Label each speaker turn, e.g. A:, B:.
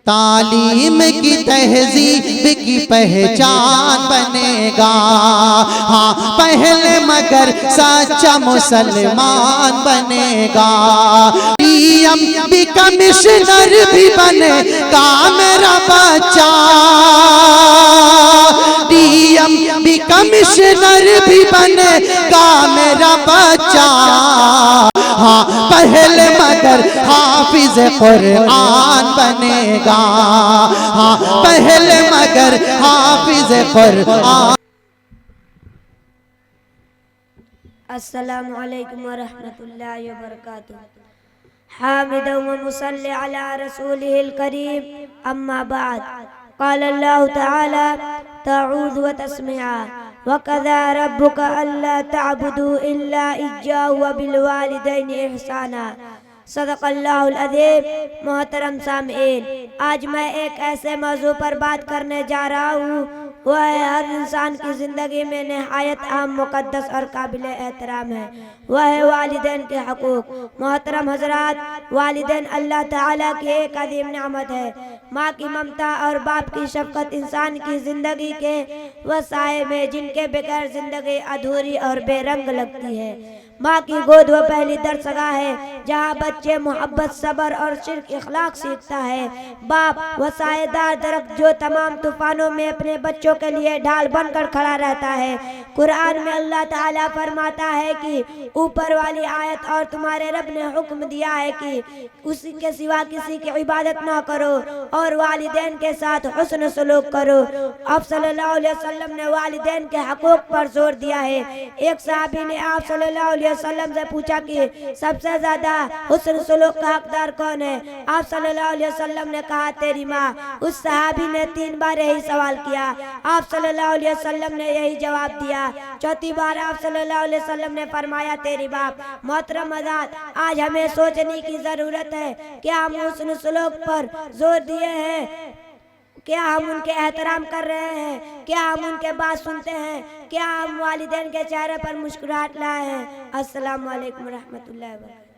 A: تعلیم کی تہذیب کی پہچان بنے گا، ہاں پہلے مگر سچا مسلمان بنے گا۔ ڈی ایم بھی کمشنر بھی بنے گا میرا بچہ، ڈی ایم بھی کمشنر بھی بنے گا میرا بچہ، ہاں پہلے مگر حافظ قرآن بنے گا، ہاں پہلے مگر حافظ قرآن۔
B: السلام علیکم ورحمۃ اللہ وبرکاتہ۔ حامدا و مصلی علی رسولہ الکریم، اما بعد، قال اللہ تعالی تعوذ و تسمعا وَقَضَى رَبُّكَ أَلَّا تَعْبُدُوا إِلَّا إِيَّاهُ وَبِالْوَالِدَيْنِ إِحْسَانًا۔ صدق اللہ العظیم۔ محترم سامعین، آج میں ایک ایسے موضوع پر بات کرنے جا رہا ہوں، وہ ہر انسان کی زندگی میں نہایت اہم، مقدس اور قابل احترام ہے، وہ ہے والدین کے حقوق۔ محترم حضرات، والدین اللہ تعالیٰ کی ایک عظیم نعمت ہے۔ ماں کی ممتا اور باپ کی شفقت انسان کی زندگی کے وہ سائے میں جن کے بغیر زندگی ادھوری اور بے رنگ لگتی ہے۔ ماں کی گود وہ پہلی درسگاہ ہے جہاں بچے محبت، صبر اور شرک اخلاق سیکھتا ہے۔ باپ وہ سایہ دار درخت جو تمام طوفانوں میں اپنے بچوں کے لیے ڈھال بن کر کھڑا رہتا ہے۔ قرآن میں اللہ تعالیٰ فرماتا ہے کہ اوپر والی آیت، اور تمہارے رب نے حکم دیا ہے کہ اسی کے سوا کسی کی عبادت نہ کرو اور والدین کے ساتھ حسن سلوک کرو۔ آپ صلی اللہ علیہ وسلم نے والدین کے حقوق پر زور دیا ہے۔ ایک صحابی نے آپ صلی اللہ علیہ وسلم سے پوچھا کہ سب سے زیادہ حسن سلوک کا حقدار کون ہے؟ آپ صلی اللہ علیہ وسلم نے کہا تیری ماں۔ اس صحابی نے 3 بار یہی سوال کیا، آپ صلی اللہ علیہ وسلم نے یہی جواب دیا۔ چوتھی بار آپ صلی اللہ علیہ وسلم نے فرمایا تیری باپ۔ محترم حضرات، آج ہمیں سوچنے کی ضرورت ہے، کیا ہم حسن سلوک پر زور دیے ہیں؟ کیا ہم ان کے احترام کر رہے ہیں؟ کیا ہم ان کے بات سنتے ہیں؟ کیا ہم والدین کے چہرے پر مسکراہٹ لائے ہیں؟ السلام علیکم ورحمۃ اللہ وبرکاتہ۔